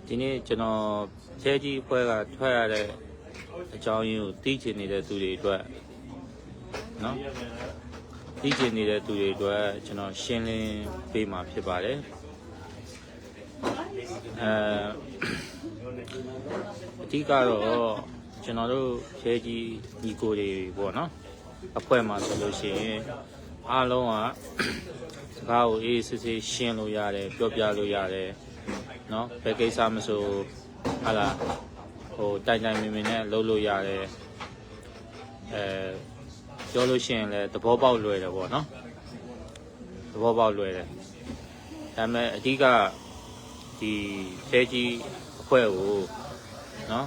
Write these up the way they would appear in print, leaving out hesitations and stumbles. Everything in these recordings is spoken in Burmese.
ဒီနေ့ကျွန်တော်ဖြဲကြီးပွဲကထွက်ရတဲ့အကြောင်းရင်းကိုသိချင်နေတဲ့သူတွေအတွက်နော်သိချင်နေတဲ့သူတွေအတွက်ကျွန်တော်ရှင်းလင်းပေးမှာဖြစ်ပါတယ်အဓိကတော့ကျွန်တော်တို့ဖြဲကြီးညီကိုတွေပေါ့နော်အဖွဲ့မှာဆိုလို့ရှိရင်အားလုံးကစကားကိုအေးစစ်စစ်ရှင်းလို့ရတယ်ပြောပြလို့ရတယ်နော်ဘယ်ကိစ္စမဆိုဟာလာဟိုတိုင်တိုင်မင်မင်နဲ့လုပ်လို့ရတယ်ပြောလို့ရှိရင်လည်းသဘောပေါက်လွယ်တယ်ပေါ့နော်သဘောပေါက်လွယ်တယ်ဒါပေမဲ့အဓိကဒီဖြဲကြီးအဖွဲ့ကိုနော်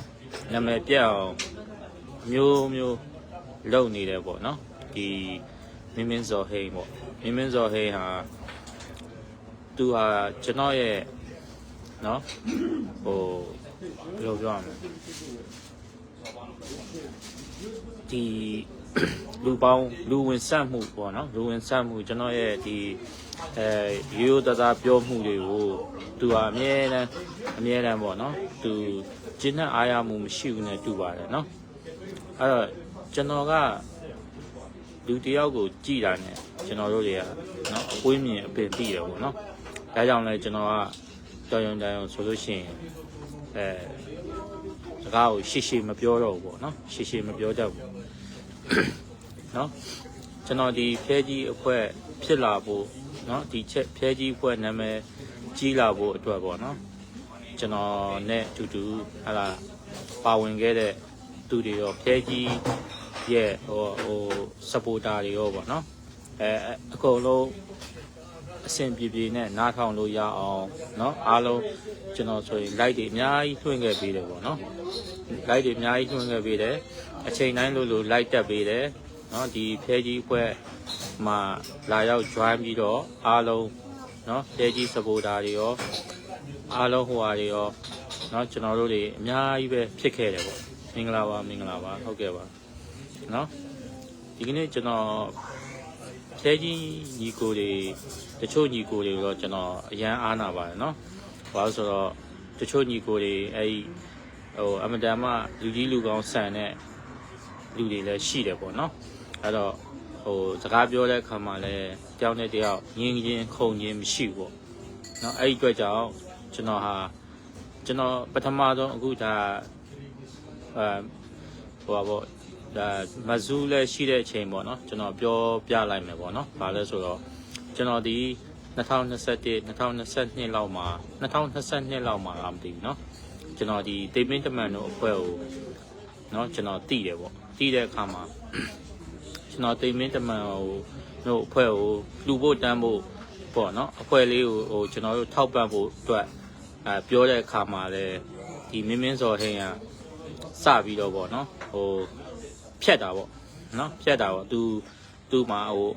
နာမည်ပြတ်အောင်မျိုးလုပ်နေတယ်ပေါ့နော်ဒီမင်းစော်ဟိန်းပေါ့မင်းစော်ဟိန်းဟာသူဟာကျွန်တော်ရဲ့နော်ဟိုဘယ်လိုပြောရမလဲဒီလူဝင်ဆက်မှုပေါ့နော်လူဝင်ဆက်မှုကျွန်တော်ရဲ့ဒီရိုးသားပြောမှုတွေကိုသူဟာအမြဲတမ်းပေါ့နော်သူကျင့်တဲ့အားရမှုမရှိဘူးနဲ့တူပါတယ်နော်အဲ့တော့ကျွန်တော်ကလူတယောက်ကိုကြည်တာနဲ့ကျွန်တော်တို့တွေကနော်အပွေးမြင်အပင်သိတယ်ပေါ့နော်ဒါကြောင့်လဲကျွန်တော်ကကြောင်ဆိုလို့ရှိရင်စကားကိုရှေ့မပြောတော့ဘူးပေါ့နော်ရှေ့မပြောတတ်ဘူးနော်ကျွန်တော်ဒီဖြဲကြီးအဖွဲ့ဖြစ်လာဖို့နော်ဒီဖြဲကြီးအဖွဲ့နာမည်ကြီးလာဖို့အတွက်ပေါ့နော်ကျွန်တော်နဲ့အတူဟာလာပါဝင်ခဲ့တဲ့သူတွေရောဖြဲကြီးရဲ့ဟို supporter တွေရောပေါ့နော်အကုန်လုံးအဆင်ပြေနဲ့နားထောင်လို့ရအောင်เนาะအားလုံးကျွန်တော်ဆိုရင် like တွေအများကြီးထွင်းခဲ့ပေးတယ်ပေါ့เนาะ like တွေအများကြီးထွင်းခဲ့ပေးတယ်အချိန်တိုင်းလို့ like တက်ပေးတယ်เนาะဒီဖဲကြီးအဖွဲ့မှာလာရောက် join ပြီးတော့အားလုံးเนาะဖဲကြီး supporter တွေရောအားလုံးဟိုဟာတွေရောเนาะကျွန်တော်တို့တွေအများကြီးပဲဖြစ်ခဲ့တယ်ပေါ့မင်္ဂလာပါဟုတ်ကဲ့ပါเนาะဒီကနေ့ကျွန်တော်ဖဲကြီးညီကိုတွေတချို့ညီကိုတွေတော့ကျွန်တော်အရန်အားနာပါတယ်เนาะဘာလို့ဆိုတော့တချို့ညီကိုတွေဟိုအမတန်မှလူကြီးလူကောင်းဆန်တဲ့လူတွေလည်းရှိတယ်ပေါ့เนาะအဲ့တော့ဟိုစကားပြောတဲ့အခါမှာလည်းတယောက်နဲ့တယောက်ငင်းချင်းခုန်ချင်းမရှိဘူးပေါ့เนาะအဲ့ဒီအတွက်ကြောင့်ကျွန်တော်ပထမဆုံးအခုဒါဟိုပါပေါ့ဒါမဇူးလည်းရှိတဲ့အချိန်ပေါ့เนาะကျွန်တော်ပြောပြလိုက်မယ်ပေါ့เนาะဘာလဲဆိုတော့ကျွန်တော်ဒီ2021 2022လောက်မှာ2022လောက်မှာမသိဘူးเนาะကျွန်တော်ဒီတေမင်းတမန်တို့အဖွဲ့ကိုเนาะကျွန်တော်တည်တယ်ပေါ့တည်တဲ့အခါမှာကျွန်တော်တေမင်းတမန်တို့အဖွဲ့ကိုလှူဖို့တန်းဖို့ပေါ့เนาะအဖွဲ့လေးကိုဟိုကျွန်တော်တို့ထောက်ပံ့ဖို့အတွက်ပြောတဲ့အခါမှာလည်းဒီမင်းစော်ဟင်းကစပြီးတော့ပေါ့เนาะဟိုဖြတ်တာပေါ့เนาะဖြတ်တာပေါ့သူမှာဟို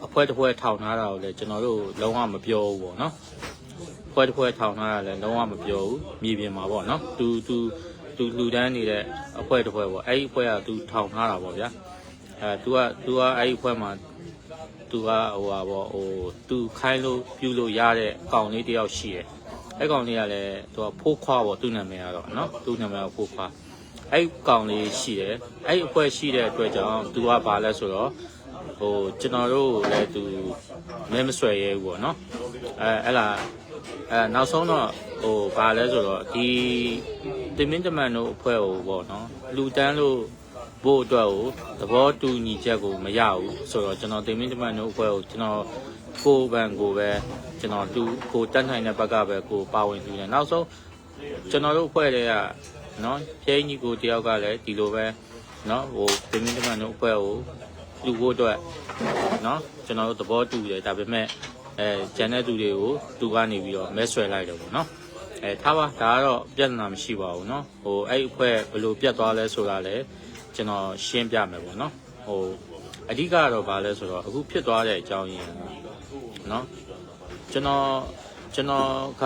အဖွဲ့တစ်ဖွဲ့ထောင်ထားတာကိုလည်းကျွန်တော်တို့လုံးဝမပြောဘူးပေါ့နော်အဖွဲ့တစ်ဖွဲ့ထောင်ထားတာလည်းလုံးဝမပြောဘူးမြေပြင်မှာပေါ့နော်သူလူတန်းနေတဲ့အဖွဲ့တစ်ဖွဲ့ပေါ့အဲ့ဒီအဖွဲ့ကသူထောင်ထားတာပေါ့ဗျာသူကအဲ့ဒီအဖွဲ့မှာသူကဟိုပါပေါ့ဟိုသူခိုင်းလို့ပြုလို့ရတဲ့ကောင်လေးတယောက်ရှိတယ်အဲ့ကောင်လေးကလည်းသူကဖိုးခွားပေါ့သူ့နာမည်ကတော့နော်သူ့နာမည်ကဖိုးခွားအဲ့ကောင်လေးရှိတယ်အဲ့အဖွဲ့ရှိတဲ့အတွက်ကြောင့်သူကဘာလဲဆိုတော့ဟိုကျွန်တော်တို့လည်းသူမဲမဆွဲရဲဘူးပေါ့နော်အဲ့လားနောက်ဆုံးတော့ဟိုဘာလဲဆိုတော့ဒီတင်မင်းတမန်တို့အဖွဲ့ကိုပေါ့နော်လူတန်းလို့ဘို့အတွက်ကိုသဘောတူညီချက်ကိုမရဘူးဆိုတော့ကျွန်တော်တင်မင်းတမန်တို့အဖွဲ့ကိုကျွန်တော်ကိုယ်ကိုပဲကျွန်တော်ကိုတန်းထိုင်တဲ့ဘက်ကပဲကိုပါဝင်နေတယ်နောက်ဆုံးကျွန်တော်တို့အဖွဲ့တွေကနော်ဖြဲကြီးကိုတယောက်ကလည်းဒီလိုပဲနော်ဟိုတင်မင်းတမန်တို့အဖွဲ့ကိုလူဖို့အတွက်เนาะကျွန်တော်တို့သဘောတူတယ်ဒါပေမဲ့ဂျန်တဲ့သူတွေကိုသူကနေပြီးတော့မဲဆွဲလိုက်တယ်ပေါ့เนาะထားပါဒါကတော့ပြဿနာမရှိပါဘူးเนาะဟိုအဲ့အဖွဲ့ဘယ်လိုပြတ်သွားလဲဆိုတာလည်းကျွန်တော်ရှင်းပြမယ်ပေါ့เนาะဟိုအဓိကတော့ဘာလဲဆိုတော့အခုဖြစ်သွားတဲ့အကြောင်းရင်းเนาะကျွန်တော်က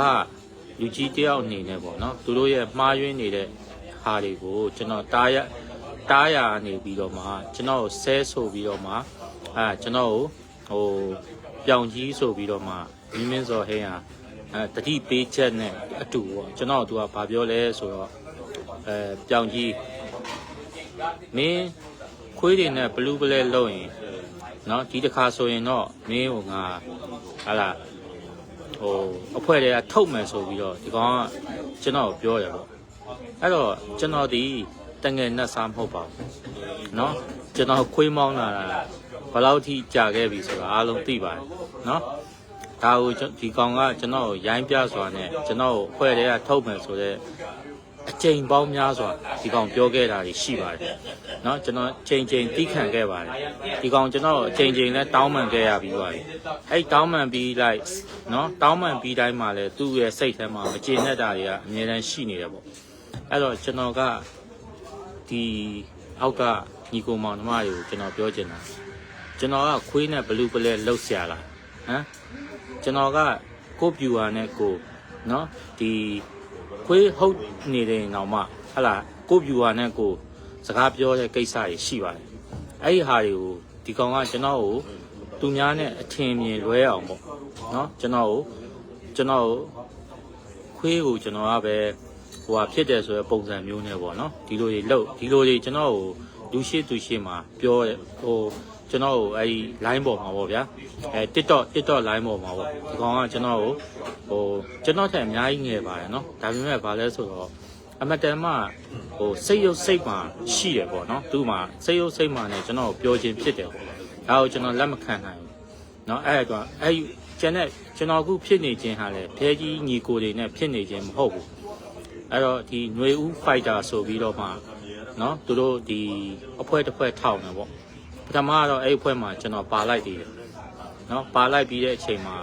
လူကြီးတယောက်အနေနဲ့ပေါ့เนาะသူတို့ရဲ့မှားယွင်းနေတဲ့ဟာတွေကိုကျွန်တော်တားရနေပြီးတော့မှကျွန်တော်ကိုဆဲဆိုပြီးတော့မှကျွန်တော်ကိုဟိုပြောင်ကြီးဆိုပြီးတော့မှမင်းစော်ဟင်းဟာ တတိပေးချက်နဲ့အတူပေါ့ကျွန်တော်သူကဘာပြောလဲဆိုတော့ပြောင်ကြီးမင်းခွေးတွေနဲ့ဘလူးပလဲလုံးရင်နော်ဒီတစ်ခါဆိုရင်တော့မင်းဟိုငါဟာလာဟိုအဖွဲ့တွေကထုတ်မယ်ဆိုပြီးတော့ဒီကောင်ကကျွန်တော်ပြောတယ်ပေါ့အဲ့တော့ကျွန်တော်ဒီတငယ်နဲ့စားမဟုတ်ပါဘူးเนาะကျွန်တော်ခွေးမောင်းလာတာဘယ်လောက်ထိကြာခဲ့ပြီဆိုတာအားလုံးသိပါတယ်เนาะဒါကိုဒီကောင်ကကျွန်တော်ရိုင်းပြစွာနဲ့ကျွန်တော်အဖွဲ့တွေကထုတ်မယ်ဆိုတဲ့အချိန်ပေါင်းများစွာဒီကောင်ပြောခဲ့တာရှိပါတယ်เนาะကျွန်တော်ချိန်တီးခံခဲ့ပါတယ်ဒီကောင်ကျွန်တော်အချိန်လဲတောင်းပန်ခဲ့ရပြီးပါတယ်အဲ့တောင်းပန်ပြီးလိုက်เนาะတောင်းပန်ပြီးတိုင်းမှာလဲသူ့ရဲ့စိတ်ထဲမှာမကျေနပ်တာတွေကအများတန်းရှိနေတယ်ပေါ့အဲ့တော့ကျွန်တော်ကဒီအောက်ကညီကိုမောင်နှမတွေကိုကျွန်တော်ပြောချင်တာကျွန်တော်ကခွေးနဲ့ဘလူးပလဲလှုပ်ရှားလာဟမ်ကျွန်တော်ကကိုပြူဟာနဲ့ကိုเนาะဒီခွေးဟုတ်နေတဲ့နောက်မှဟလာကိုပြူဟာနဲ့ကိုစကားပြောတဲ့ကိစ္စတွေရှိပါတယ်အဲ့ဒီဟာတွေကိုဒီကောင်ကကျွန်တော်ကိုသူများနဲ့အထင်မြင်လွဲအောင်ပေါ့เนาะကျွန်တော်ခွေးကိုကျွန်တော်ကပဲဟိုဟာဖြစ်တယ်ဆိုရယ်ပုံစံမျိုးနဲ့ပေါ့နော်ဒီလိုတွေကျွန်တော်ကိုလူရှိမှာပြောတယ်ဟိုကျွန်တော်ကိုအဲဒီ line ပေါ်မှာပေါ့ဗျာTikTok line ပေါ်မှာပေါ့ဒီကောင်ကကျွန်တော်ကိုဟိုကျွန်တော်ထက်အများကြီးငယ်ပါတယ်နော်ဒါပေမဲ့ဘာလဲဆိုတော့အမတန်မှဟိုစိတ်ရုပ်စိတ်မှရှိတယ်ပေါ့နော်သူ့မှာစိတ်ရုပ်စိတ်မှနဲ့ကျွန်တော်ပြောခြင်းဖြစ်တယ်ပေါ့ဒါကိုကျွန်တော်လက်မခံနိုင်ဘူးနော်အဲ့တော့ကျွန်တော်အခုဖြစ်နေခြင်းဟာလေဖဲကြီးညီကိုတွေနဲ့ဖြစ်နေခြင်းမဟုတ်ဘူးအဲ့တော့ဒီຫນွေဦး fighter ဆိုပြီးတော့မှเนาะသူတို့ဒီအဖွဲ့တစ်ဖွဲ့ထောက်နေပေါ့ပထမကတော့အဲ့အဖွဲ့မှာကျွန်တော်ပါလိုက်သေးတယ်เนาะပါလိုက်ပြီးတဲ့အချိန်မှာ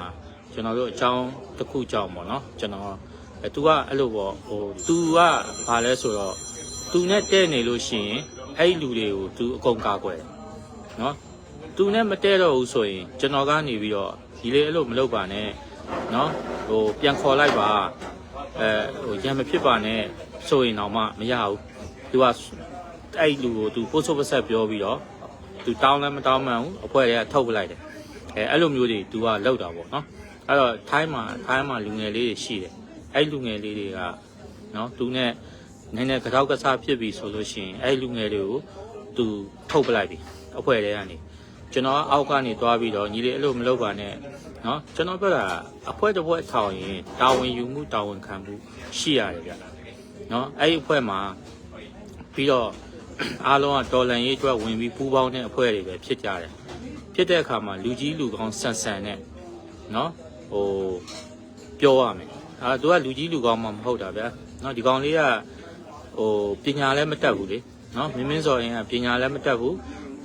ကျွန်တော်တို့အကြောင်းတစ်ခုကြောင်းပေါ့เนาะကျွန်တော်သူကအဲ့လိုပေါ့ဟိုသူကဘာလဲဆိုတော့သူနဲ့တဲ့နေလို့ရှိရင်အဲ့လူတွေကိုသူအကုန်ကာကွယ်เนาะသူနဲ့မတဲ့တော့ဘူးဆိုရင်ကျွန်တော်ကနေပြီးတော့ဒီလေအဲ့လိုမလုပ်ပါနဲ့เนาะဟိုပြန်ခေါ်လိုက်ပါဟိုရံမဖြစ်ပါနဲ့ဆိုရင်တော့မှမရဘူးသူကအဲ့လူကိုသူပို့ဆိုပဆက်ပြောပြီးတော့သူတောင်းလည်းမတောင်းမှန်းဘူးအဖွဲ့တွေကထုတ်ပလိုက်တယ်အဲ့လိုမျိုးတွေသူကလောက်တာပေါ့နော်အဲ့တော့ထိုင်းမှာလူငယ်လေးတွေရှိတယ်အဲ့လူငယ်လေးတွေကနော်သူနဲ့နည်းနည်းကြောက်ကစားဖြစ်ပြီဆိုလို့ရှိရင်အဲ့လူငယ်တွေကိုသူထုတ်ပလိုက်ပြီအဖွဲ့တွေကနေကျွန်တော်အောက်ကနေသွားပြီးတော့ညီလေးအဲ့လိုမလုပ်ပါနဲ့နော်ကျွန်တော်ပြောတာအဖွဲ့တစ်ဖွဲ့ထောင်ရင်တာဝန်ယူမှုတာဝန်ခံမှုရှိရတယ်ဗျနော်အဲ့ဒီအဖွဲ့မှာပြီးတော့အားလုံးကတော်လန်ရေးအတွက်ဝင်ပြီးပူးပေါင်းတဲ့အဖွဲ့တွေပဲဖြစ်ကြတယ်ဖြစ်တဲ့အခါမှာလူကြီးလူကောင်းဆန်ဆန်နဲ့နော်ဟိုပြောရမယ်သူကလူကြီးလူကောင်းမှမဟုတ်တာဗျနော်ဒီကောင်လေးကဟိုပညာလည်းမတတ်ဘူးလေနော်မင်းစော်ရင်ကပညာလည်းမတတ်ဘူး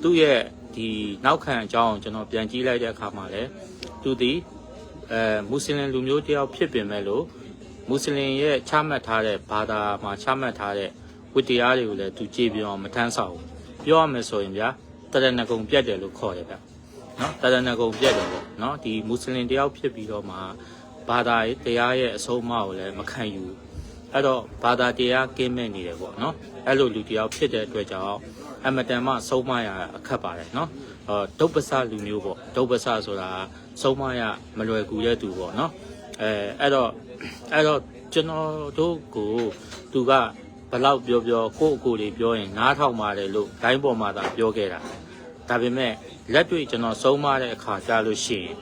သူ့ရဲ့ဒီနောက်ခံအကြောင်းကျွန်တော်ပြန်ကြည့်လိုက်တဲ့အခါမှာလည်းသူဒီမွတ်စလင်လူမျိုးတယောက်ဖြစ်ပင်မဲ့လို့မွတ်စလင်ရဲ့ချမှတ်ထားတဲ့ဘာသာမှာချမှတ်ထားတဲ့ဝတ္တရားတွေကိုလည်းသူကြည်ပြောင်းမထမ်းဆောင်ဘူးပြောရမယ်ဆိုရင်ဗျာတရဏဂုံပြတ်တယ်လို့ခေါ်ရဗျနော်တရဏဂုံပြတ်တယ်ပေါ့နော်ဒီမွတ်စလင်တယောက်ဖြစ်ပြီးတော့မှဘာသာတရားရဲ့အဆုံးအမကိုလည်းမခံယူအဲ့တော့ဘာသာတရားကင်းမဲ့နေတယ်ပေါ့နော်အဲ့လိုလူတယောက်ဖြစ်တဲ့အတွက်ကြောင့်အမတန်မှဆုံးမရအခက်ပါတယ်နော်ဒုပ္ပစလူမျိုးပေါ့ဒုပ္ပစဆိုတာဆုံးမရမလွယ်ကူတဲ့သူပေါ့နော်အဲ့တော့ကျွန်တော်တို့ကိုသူကဘလောက်ပြောကိုယ့်အကိုတွေပြောရင်နားထောင်ပါတယ်လို့ဒိုင်းပေါ်မှာသာပြောခဲ့တာဒါပေမဲ့လက်တွေ့ကျွန်တော်ဆုံးမတဲ့အခါကြားလို့ရှိရင်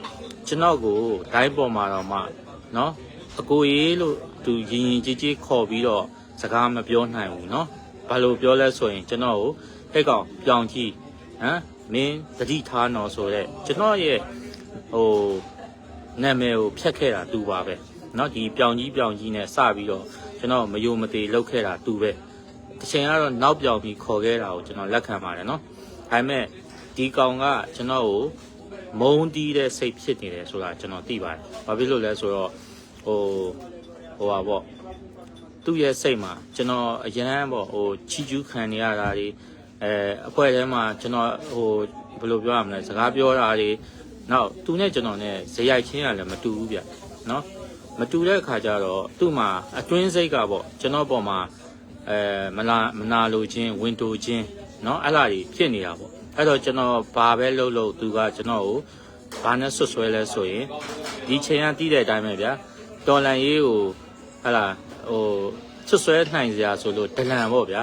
ကျွန်တော်ကိုဒိုင်းပေါ်မှာတော့မှနော်အကိုရေးလို့သူရင်ကြီးခေါ်ပြီးတော့စကားမပြောနိုင်ဘူးနော်ဘာလို့ပြောလဲဆိုရင်ကျွန်တော်ကိုဟဲ့ကောင်ပြောင်းကြည့်ဟမ်မင်းတတိထားနော်ဆိုတော့ကျွန်တော်ရဲ့ဟိုနာမည်ကိုဖျက်ခဲ့တာသူပါပဲเนาะဒီပြောင်ကြီးနဲ့စပြီးတော့ကျွန်တော်မယုံမသေးလောက်ခဲ့တာသူပဲတစ်ချိန်ကတော့နောက်ပြောင်ပြီးခေါ်ခဲ့တာကိုကျွန်တော်လက်ခံပါတယ်เนาะဒါပေမဲ့ဒီကောင်ကကျွန်တော်ကိုမုန်းတီးတဲ့စိတ်ဖြစ်နေတယ်ဆိုတာကျွန်တော်သိပါတယ်ဘာဖြစ်လို့လဲဆိုတော့ဟိုပါပေါ့သူ့ရဲ့စိတ်မှာကျွန်တော်အရန်ပေါ့ဟိုချီကျူးခံနေရတာတွေအဖွဲ့ထဲမှာကျွန်တော်ဟိုဘယ်လိုပြောရမလဲစကားပြောတာတွေနောက်သူနဲ့ကျွန်တော်နဲ့ဇယိုက်ချင်းကလည်းမတူဘူးဗျနော်မတူတဲ့အခါကျတော့သူ့မှာအတွင်းစိတ်ကပေါ့ကျွန်တော်ပေါ်မှာမနာလိုခြင်းဝင်တိုခြင်းเนาะအဲ့လားကြီးဖြစ်နေတာပေါ့အဲ့တော့ကျွန်တော်ဘာပဲလုပ်လို့သူကကျွန်တော်ကိုဘာနဲ့ဆွဆွဲလဲဆိုရင်ဒီချိန်ကတီးတဲ့အတိုင်းပဲဗျာ တော်လန်ရေးကိုဟာလာဟိုဆွဆွဲနိုင်စရာဆိုလို့ဒလန်ပေါ့ဗျာ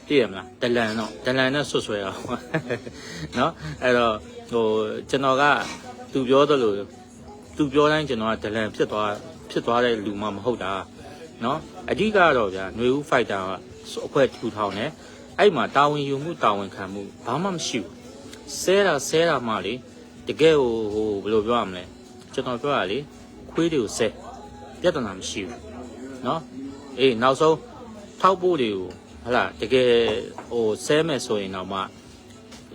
သိရမလားဒလန်နဲ့ဆွဆွဲအောင်နော်အဲ့တော့ဟိုကျွန်တော်ကသူပြောသလိုသူပြောတိုင်းကျွန်တော်ကဒလန်ဖြစ်သွားတဲ့လူမှမဟုတ်တာနော်အဓိကတော့ဗျာຫນွေဦးဖိုက်တာအခွဲထူထောင်တယ်အဲ့မှာတာဝန်ယူမှုတာဝန်ခံမှုဘာမှမရှိဘူးဆဲတာမှလေတကယ်ဟိုဘယ်လိုပြောရမလဲကျွန်တော်ပြောရလေခွေးတွေကိုဆဲပြဿနာမရှိဘူးနော်အေးနောက်ဆုံးထောက်ပို့တွေကိုဟလာတကယ်ဟိုဆဲမယ်ဆိုရင်တော့မှ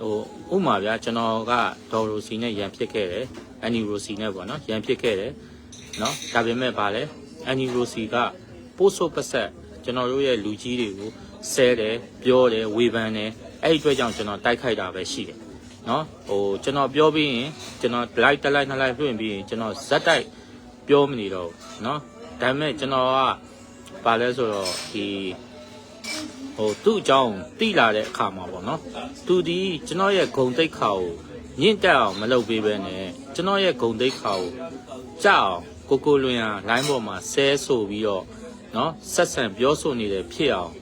ဟိုဥမာဗျာကျွန်တော်ကဒေါ်ရိုစီနဲ့ရန်ဖြစ်ခဲ့တယ်အန်နီရိုစီနဲ့ပေါ့နော်ရန်ဖြစ်ခဲ့တယ်နော်ဒါပေမဲ့ဗာလဲအန်နီရိုစီကပို့ဆိုပတ်ဆက်ကျွန်တော်တို့ရဲ့လူကြီးတွေကိုဆဲတယ်ပြောတယ်ဝေဖန်တယ်အဲ့ဒီအတွက်ကြောင့်ကျွန်တော်တိုက်ခိုက်တာပဲရှိတယ်နော်ဟိုကျွန်တော်ပြောပြီးရင်ကျွန်တော် like တစ်လိုက်နှစ်လိုက်လွှင့်ပြီးရင်ကျွန်တော်ဇက်တိုက်ပြောမနေတော့နော်ဒါပေမဲ့ကျွန်တော်ကဗာလဲဆိုတော့ဒီဟိုသူ့အကြောင်းတိလာတဲ့အခါမှာပေါ့နော်သူဒီကျွန်တော်ရဲ့ဂုံတိတ်ခါကိုညှင့်တက်အောင်မလုပ်ပေးဘဲနဲ့ကျွန်တော်ရဲ့ဂုံတိတ်ခါကိုကြောက်ကိုလွင်ရလိုင်းပေါ်မှာဆဲဆိုပြီးတော့နော်ဆက်ဆံပြောဆိုနေတယ်ဖြစ်အောင်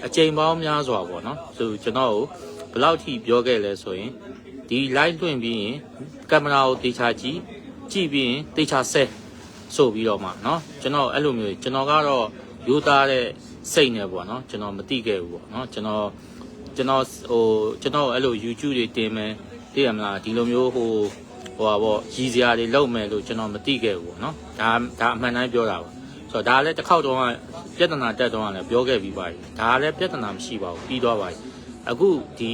အချိန်ပေါင်းများစွာပေါ့နော်ဆိုကျွန်တော်ကိုဘယ်လောက်ထိပြောခဲ့လဲဆိုရင်ဒီ live လွှင့်ပြီးရင်ကင်မရာကိုတေချာကြည့်ပြီးရင်တေချာဆဲဆိုပြီးတော့မှနော်ကျွန်တော်အဲ့လိုမျိုးကျွန်တော်ကတော့ယူသားတဲ့စိတ်နဲ့ပေါ့နော်ကျွန်တော်မသိခဲ့ဘူးပေါ့နော်ကျွန်တော်အဲ့လို YouTube တွေတင်မယ်သိရမလားဒီလိုမျိုးဟိုပါပေါ့ရည်စရာတွေလုပ်မယ်လို့ကျွန်တော်မသိခဲ့ဘူးပေါ့နော်ဒါအမှန်တိုင်းပြောတာပါဆိုတော့ဒါလည်းတစ်ခေါက်တော့ပြဿနာတက်တော့လည်းပြောခဲ့ပြီးပါပြီဒါလည်းပြဿနာမရှိပါဘူးပြီးသွားပါပြီအခုဒီ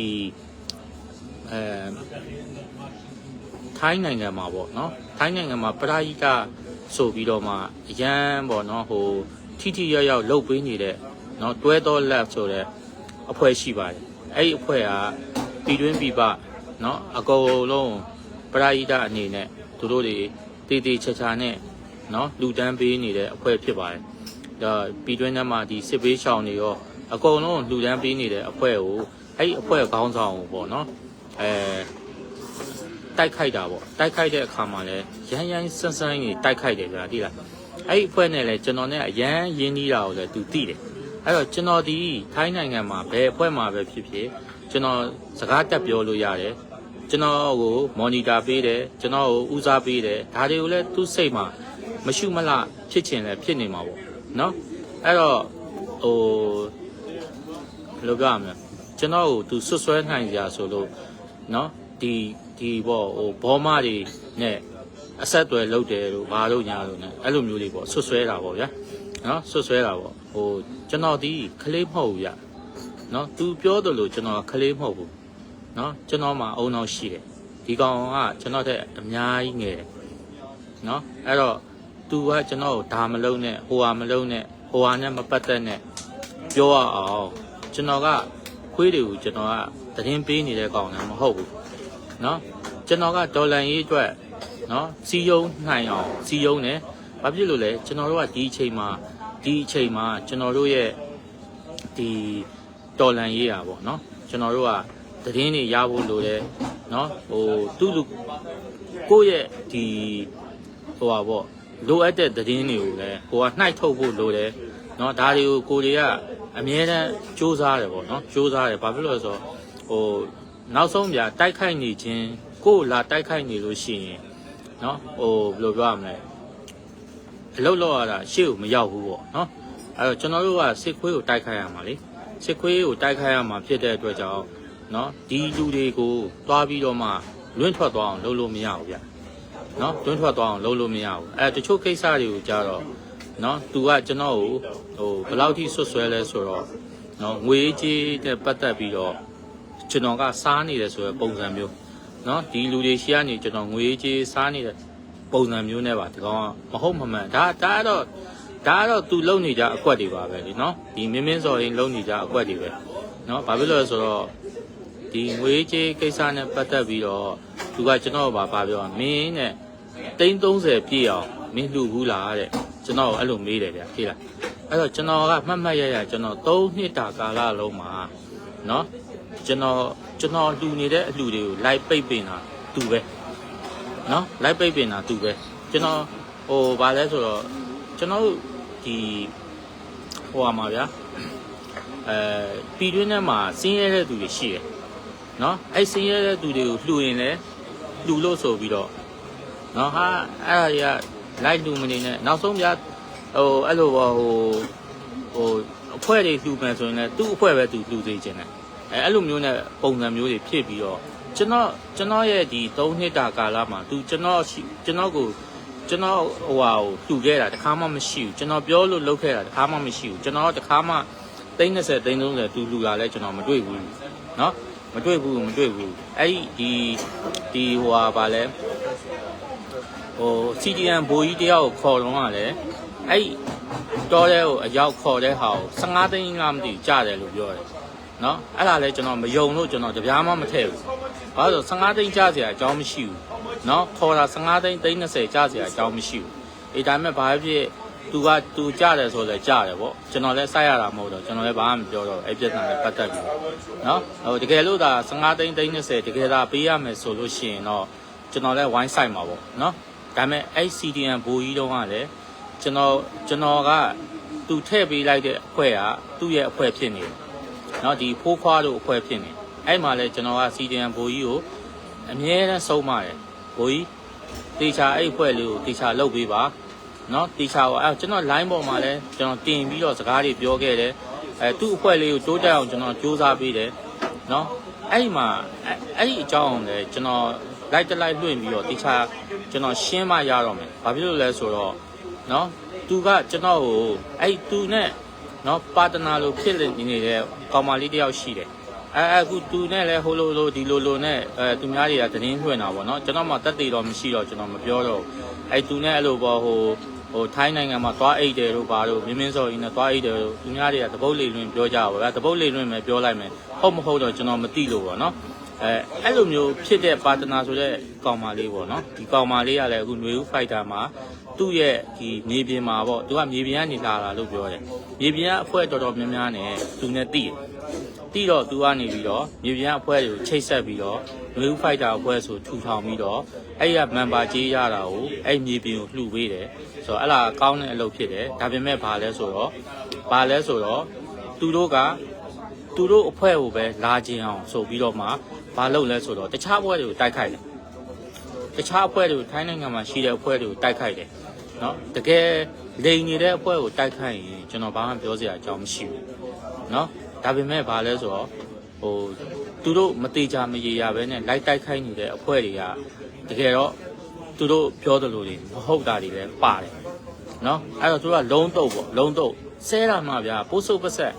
ထိုင်းနိုင်ငံမှာပေါ့နော်ထိုင်းနိုင်ငံမှာပရာဟိတဆိုပြီးတော့မှအရန်ပေါ့နော်ဟိုထိရောက်လှုပ်ပေးနေတဲ့နော်တွဲတော်လက်ဆိုတဲ့အဖွဲ့ရှိပါတယ်အဲ့ဒီအဖွဲ့ကပြည်တွင်းပြည်ပနော်အကုန်လုံးပရာဟိတအနေနဲ့သူတို့တွေတေးချာနဲ့နော်လူတန်းပေးနေတဲ့အဖွဲ့ဖြစ်ပါတယ်ဒါပြည်တွင်းထဲမှာဒီစစ်ပေးရှောင်တွေရောအကုန်လုံးလူတန်းပေးနေတဲ့အဖွဲ့ကိုအဲ့ဒီအဖွဲ့ခေါင်းဆောင်ကိုပေါ့နော်တိုက်ခိုက်တာပေါ့တိုက်ခိုက်တဲ့အခါမှာလဲရမ်းဆန်းကြီးတိုက်ခိုက်တယ်ဗျာသိလားအဲ့ဒီအဖွဲ့နဲ့လဲကျွန်တော်နဲ့အရန်ရင်းနှီးတာကိုလဲသူသိတယ်အဲ့တော့ကျွန်တော်ဒီထိုင်းနိုင်ငံမှာဘယ်အဖွဲ့မှာပဲဖြစ်ကျွန်တော်စကားတက်ပြောလို့ရတယ်ကျွန်တော်ကိုမော်နီတာပေးတယ်ကျွန်တော်ကိုဦးစားပေးတယ်ဒါတွေကိုလဲသူ့စိတ်မှာမရှုမလှဖြစ်ချင်လဲဖြစ်နေမှာပေါ့နော်အဲ့တော့ဟိုဘယ်လိုပြောရမလဲကျွန်တော်ကိုသူဆွဆွဲနိုင်ကြဆိုလို့နော်ဒီပေါ့ဟိုဘောမတွေနဲ့အဆက်အသွယ်လုပ်တယ်လို့ဘာလို့ညာလို့ ਨੇ အဲ့လိုမျိုးလေးပေါ့ဆွဆွဲတာပေါ့ဗျာနော်ဆွဆွဲတာပေါ့ဟိုကျွန်တော်ဒီခလေးမဟုတ်ဘူးဗျနော်သူပြောတယ်လို့ကျွန်တော်ခလေးမဟုတ်ဘူးနော်ကျွန်တော်မှအုံနောက်ရှိတယ်ဒီကောင်ကကျွန်တော်တဲ့အများကြီးငယ်တယ်နော်အဲ့တော့သူကကျွန်တော်ကိုဒါမလုံးနဲ့ဟိုဟာမလုံးနဲ့ဟိုဟာနဲ့မပတ်သက်နဲ့ပြောရအောင်ကျွန်တော်ကခွေးတွေကိုကျွန်တော်ကသတင်းပေးနေတဲ့ကောင်လည်းမဟုတ်ဘူးနော်ကျွန်တော်ကဒေါ်လာရေးအတွက်နော်စီယုံနိုင်အောင်စီယုံတယ်ဘာဖြစ်လို့လဲကျွန်တော်တို့ကဒီအချိန်မှာကျွန်တော်တို့ရဲ့ဒီဒေါ်လာရေးอ่ะပေါ့နော်ကျွန်တော်တို့ကသတင်းတွေရဖို့လိုတယ်နော်ဟိုသူ့လူကိုယ့်ရဲ့ဒီဟိုပါပေါ့လိုအပ်တဲ့သတင်းတွေကိုလည်းကိုကနှိုက်ထုတ်ဖို့လိုတယ်နော်ဒါတွေကိုကိုတွေကအမြဲတမ်းစူးစမ်းတယ်ပေါ့နော်စူးစမ်းတယ်ဘာဖြစ်လို့လဲဆိုတော့ဟိုနောက်ဆုံးပြတိုက်ခိုက်နေခြင်းကိုလာတိုက်ခိုက်နေလို့ရှိရင်နော်ဟိုဘယ်လိုပြောရမလဲအလုပ်လုပ်ရတာရှေ့ကိုမရောက်ဘူးပေါ့နော်အဲ့တော့ကျွန်တော်တို့ကစစ်ခွေးကိုတိုက်ခိုက်ရမှာလေစစ်ခွေးကိုတိုက်ခိုက်ရမှာဖြစ်တဲ့အတွက်ကြောင့်နော်ဒီလူတွေကိုတွားပြီးတော့မှလွင့်ထွက်သွားအောင်လုပ်လို့မရဘူးဗျနော်လွင့်ထွက်သွားအောင်လုပ်လို့မရဘူးအဲတချို့ကိစ္စတွေကိုကြားတော့နော်သူကကျွန်တော်ကိုဟိုဘယ်လောက်ထိဆွဆွဲလဲဆိုတော့နော်ငွေကြေးတဲ့ပတ်သက်ပြီးတော့ကျွန်တော်ကစားနေတယ်ဆိုတဲ့ပုံစံမျိုးနော်ဒီလူတွေရှိကနေကျွန်တော်ငွေကြေးစားနေတဲ့ပုံစံမျိုးနဲ့ပါဒီကောင်ကမဟုတ်မမှန်ဒါတော့သူလုံနေကြအကွက်တွေပါပဲလေနော်ဒီမင်းစော်ရင်လုံနေကြအကွက်တွေပဲနော်ဘာဖြစ်လို့လဲဆိုတော့ဒီငွေကြေးကိစ္စနဲ့ပတ်သက်ပြီးတော့သူကကျွန်တော်ဘာပြောမင်းနဲ့330ပြည့်အောင်မင်းလှူဘူးလားတဲ့ကျွန်တော်အဲ့လိုမေးတယ်ဗျာသိလားအဲ့တော့ကျွန်တော်ကမှတ်ရကျွန်တော်3နှစ်တာကာလလုံးမှာနော်ကျွန်တော်လှူနေတဲ့အလှူတွေကိုလိုက်ပိတ်ပင်တာသူပဲနော်လိုက်ပိတ်ပင်တာသူပဲကျွန်တော်ဟိုဘာလဲဆိုတော့ ကျွန်တော်ဒီဟိုမှာဗျာပြည်တွင်းထဲမှာစင်းရဲတဲ့သူတွေရှိတယ်နော်အဲ့စင်းရဲတဲ့သူတွေကိုလှူရင်လည်းလှူလို့ဆိုပြီးတော့နော်ဟာအဲ့ဒါတွေကလိုက်လှူမနေနဲ့နောက်ဆုံးဗျာဟိုအဲ့လိုပေါ့ဟိုအဖွဲ့တွေလှူမယ်ဆိုရင်လည်းသူ့အဖွဲ့ပဲသူလှူသေးခြင်းတယ်အဲ့လိုမျိုးနဲ့ပုံစံမျိုးတွေဖြစ်ပြီးတော့ကျွန်တော်ရဲ့ဒီ3နှစ်တာကာလမှာသူကျွန်တော်ကိုဟိုဟာကိုလှူခဲ့တာတခါမှမရှိဘူးကျွန်တော်ပြောလို့လုပ်ခဲ့တာတခါမှမရှိဘူးကျွန်တော်တခါမှ30 30သူလှူလာလဲကျွန်တော်မတွေ့ဘူးเนาะမတွေ့ဘူးအဲ့ဒီဟိုဟာပါလဲဟို CDN ဘိုးကြီးတယောက်ကိုခေါ်တော့ကလည်းအဲ့တော်တဲ့ကိုအရောက်ခေါ်တဲ့ဟာကို15သိန်းလားမသိကြားတယ်လို့ပြောတယ်နော်အဲ့ဒါလည်းကျွန်တော်မယုံလို့ကျွန်တော်တပြားမှမထည့်ဘူးဘာလို့ဆို15သိန်းကြားစရာအကြောင်းမရှိဘူးနော်ခေါ်တာ15သိန်း30ကြားစရာအကြောင်းမရှိဘူးအေးဒါပေမဲ့ဘာဖြစ်သူကြားတယ်ဆိုလည်းကြားတယ်ပေါ့ကျွန်တော်လည်းစိုက်ရတာမဟုတ်တော့ကျွန်တော်လည်းဘာမှမပြောတော့အဲ့ပြဿနာနဲ့ပတ်သက်ပြီးနော်ဟိုတကယ်လို့ဒါ15သိန်း30တကယ်ဒါပေးရမယ်ဆိုလို့ရှိရင်တော့ကျွန်တော်လည်းဝိုင်းဆိုင်မှာပေါ့နော်ဒါပေမဲ့အဲ့ CDN ဘိုးကြီးတုန်းကလည်းကျွန်တော်ကသူထည့်ပေးလိုက်တဲ့အဖွဲ့ကသူ့ရဲ့အဖွဲ့ဖြစ်နေတယ်နော်ဒီဖိုးခွားလို့အဖွဲ့ဖြစ်နေအဲ့မှာလဲကျွန်တော်က CDN ဘိုးကြီးကိုအမြဲတမ်းဆုံးမတယ်ဘိုးကြီးတေချာအဲ့အဖွဲ့လေးကိုတေချာလုပ်ပေးပါနော်တေချာကိုအဲ့ကျွန်တော် line ပေါ်မှာလဲကျွန်တော်တင်ပြီးတော့စကားတွေပြောခဲ့တယ်သူ့အဖွဲ့လေးကိုတိုးတက်အောင်ကျွန်တော်စူးစမ်းပေးတယ်နော်အဲ့မှာအဲ့ဒီအကြောင်းအောင်လဲကျွန်တော်လိုက်လွှင့်ပြီးတော့တေချာကျွန်တော်ရှင်းမှရတော့မယ်ဘာဖြစ်လို့လဲဆိုတော့နော်သူကကျွန်တော်ကိုအဲ့သူနဲ့နော်ပါတနာလို့ဖြစ်နေတဲ့ကောင်မလေးတယောက်ရှိတယ်အခုသူနဲ့လဲဟိုလိုဒီလိုနဲ့သူများတွေကသတင်းလွှင့်တာပေါ့နော်ကျွန်တော်မှတက်သေးတော့မရှိတော့ကျွန်တော်မပြောတော့အဲ့သူနဲ့အဲ့လိုပေါ့ဟိုထိုင်းနိုင်ငံမှာသွားအိတ်တယ်လို့ပါတော့မင်းစော်ကြီးနဲ့သွားအိတ်တယ်လို့သူများတွေကတပုတ်လေးလွှင့်ပြောကြပါဗျာတပုတ်လေးလွှင့်မယ်ပြောလိုက်မယ်ဟုတ်မဟုတ်တော့ကျွန်တော်မသိလို့ပေါ့နော်အဲ့လိုမျိုးဖြစ်တဲ့ပါတနာဆိုတဲ့ကောင်မလေးပေါ့နော်ဒီကောင်မလေးကလည်းအခုຫນွေဦးဖိုက်တာမှာသူ့ရဲ့ဒီမြေပြင်မှာပေါ့သူကမြေပြင်ကနေလာတာလို့ပြောတယ်မြေပြင်ကအဖွဲ့တော်များများနဲ့သူနဲ့တိတော့သူကနေပြီးတော့မြေပြင်ကအဖွဲ့တွေကိုချိတ်ဆက်ပြီးတော့ຫນွေဦးဖိုက်တာအဖွဲ့ဆိုထူထောင်ပြီးတော့အဲ့ရမန်ပါကြေးရတာကိုအဲ့မြေပြင်ကိုလှူပေးတယ်ဆိုတော့အဲ့ဒါကောင်းတဲ့အလုပ်ဖြစ်တယ်ဒါပေမဲ့ဘာလဲဆိုတော့သူတို့အဖွဲ့ကိုပဲလာခြင်းအောင်ဆိုပြီးတော့မှဘာလုပ်လဲဆိုတော့တခြားအဖွဲ့တွေကိုတိုက်ခိုက်တယ်တခြားအဖွဲ့တွေကိုထိုင်းနိုင်ငံမှာရှိတဲ့အဖွဲ့တွေကိုတိုက်ခိုက်တယ်နော်တကယ်လိန်နေတဲ့အဖွဲ့ကိုတိုက်ခိုက်ရင်ကျွန်တော်ဘာမှပြောစရာအကြောင်းမရှိဘူးနော်ဒါပေမဲ့ဘာလဲဆိုတော့ဟိုသူတို့မတိကြမရေရပဲနဲ့လိုက်တိုက်ခိုက်နေတဲ့အဖွဲ့တွေကတကယ်တော့သူတို့ပြောသလိုတွေမဟုတ်တာတွေလည်းပါတယ်နော်အဲ့တော့သူကလုံးတုပ်ဆဲတာမှဗျာပိုးစုပ်ပဆက်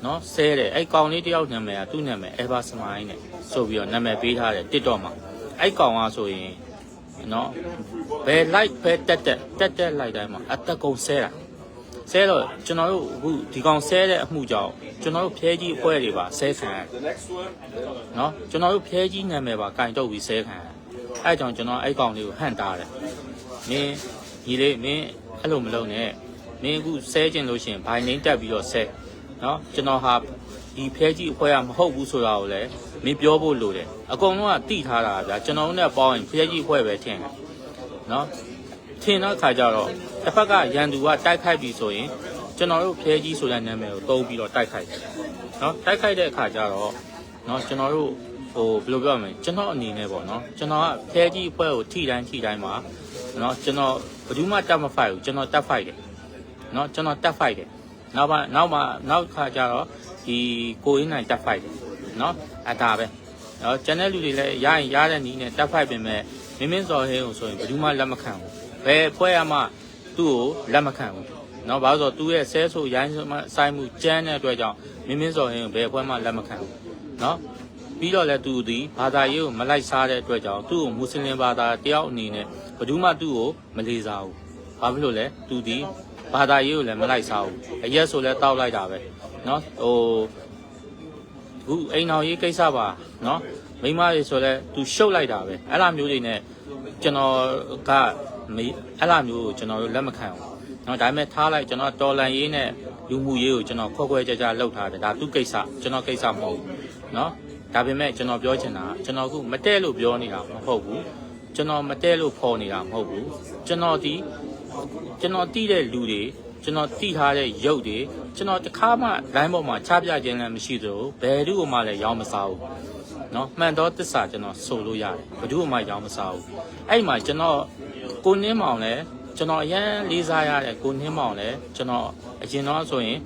နော်ဆဲတယ်အဲ့ကောင်လေးတယောက်နာမည်ကသူ့နာမည် Ever Smile နဲ့ဆိုပြီးတော့နာမည်ပေးထားတယ် TikTok မှာအဲ့ကောင်ကဆိုရင်နော်ဘယ် like ဘယ်တက်လိုက်တိုင်းမှာအသက်ကုန်ဆဲတော့ကျွန်တော်တို့အခုဒီကောင်ဆဲတဲ့အမှုကြောင့်ကျွန်တော်တို့ဖျဲကြီးအဖွဲ့တွေပါဆဲခံနော်ကျွန်တော်တို့ဖျဲကြီးနာမည်ပါကင်တော့ပြီးဆဲခံအဲ့ကြောင့်ကျွန်တော်အဲ့ကောင်လေးကိုဟန့်တားတယ်မင်းကြီးလေးမင်းအဲ့လိုမလုပ်နဲ့မင်းအခုဆဲခြင်းလို့ရှိရင်ဘိုင်နေတက်ပြီးတော့ဆဲနော်ကျွန်တော်ဟာဒီဖဲကြီးအဖွဲ့ကမဟုတ်ဘူးဆိုတာကိုလည်းမင်းပြောဖို့လိုတယ်အကုန်လုံးကတိထားတာဗျာကျွန်တော်တို့နဲ့ပေါင်းရင်ဖဲကြီးအဖွဲ့ပဲထင်တယ်နော်ထင်တဲ့ခါကျတော့တစ်ဖက်ကရန်သူကတိုက်ခိုက်ပြီဆိုရင်ကျွန်တော်တို့ဖဲကြီးဆိုတဲ့နာမည်ကိုသုံးပြီးတော့တိုက်ခိုက်တယ်နော်တိုက်ခိုက်တဲ့အခါကျတော့နော်ကျွန်တော်တို့ဟိုဘယ်လိုပြောမလဲကျွန်တော်အနေနဲ့ပေါ့နော်ကျွန်တော်ကဖဲကြီးအဖွဲ့ကိုထိတိုင်းမှာနော်ကျွန်တော်ဘယ်သူမှတက်မဖိုက်ဘူးကျွန်တော်တက်ဖိုက်တယ်နော်ကျွန်တော်တက်ဖိုက်တယ်နောက်ခါကျတော့ဒီကိုရင်းနိုင်တက်ဖိုက်တယ်နော်အတားပဲနော်ကျန်တဲ့လူတွေလည်းရရင်ရတဲ့နည်းနဲ့တက်ဖိုက်ပြင်မဲ့မင်းစော်ဟင်းကိုဆိုရင်ဘယ်သူမှလက်မခံဘူးဘယ်ဖွဲ့ရမှသူ့ကိုလက်မခံဘူးနော်ဘာလို့ဆိုသူ့ရဲ့ဆဲဆိုရိုင်းဆိုင်မှုကျန်းတဲ့အတွက်ကြောင့်မင်းစော်ဟင်းကိုဘယ်ဖွဲ့မှလက်မခံဘူးနော်ပြီးတော့လည်းသူဒီဘာသာရေးကိုမလိုက်စားတဲ့အတွက်ကြောင့်သူ့ကိုမွတ်စလင်ဘာသာတယောက်အနေနဲ့ဘယ်သူမှသူ့ကိုမလေးစားဘူးဘာဖြစ်လို့လဲသူဒီဘာသာရေးကိုလည်းမလိုက်စားဘူးအရက်ဆိုလည်းတောက်လိုက်တာပဲနော်ဟိုအခုအိမ်တော်ရေးကိစ္စပါနော်မိမရေဆိုလည်းသူရှုပ်လိုက်တာပဲအဲ့လိုမျိုးတွေနဲ့ကျွန်တော်ကအဲ့လိုမျိုးကိုကျွန်တော်တို့လက်မခံဘူးနော်ဒါပေမဲ့ထားလိုက်ကျွန်တော်တော်လန်ရေးနဲ့လူမှုရေးကိုကျွန်တော်ခွဲကြလှုပ်ထားတယ်ဒါသူ့ကိစ္စကျွန်တော်ကိစ္စမဟုတ်ဘူးနော်ဒါပေမဲ့ကျွန်တော်ပြောချင်တာကျွန်တော်အခုမတဲလို့ပြောနေတာမဟုတ်ဘူးကျွန်တော်မတဲလို့ဖော်နေတာမဟုတ်ဘူးကျွန်တော်ဒီ ကျွန်တော်တီးတဲ့လူတွေကျွန်တော်တီးထားတဲ့ရုပ်တွေကျွန်တော်တစ်ခါမှ line ပေါ်မှာချပြခြင်းလည်းမရှိသလိုဘယ်သူ့မှလည်းရောင်းမစားဘူးနော်မှန်တော့တစ္ဆာကျွန်တော်ဆိုလို့ရတယ်ဘယ်သူ့မှရောင်းမစားဘူးအဲ့မှာကျွန်တော်ကိုနှင်းမောင်လည်းကျွန်တော်အရန်လေးစားရတဲ့ကိုနှင်းမောင်လည်းကျွန်တော်အရင်တော့ဆိုရင်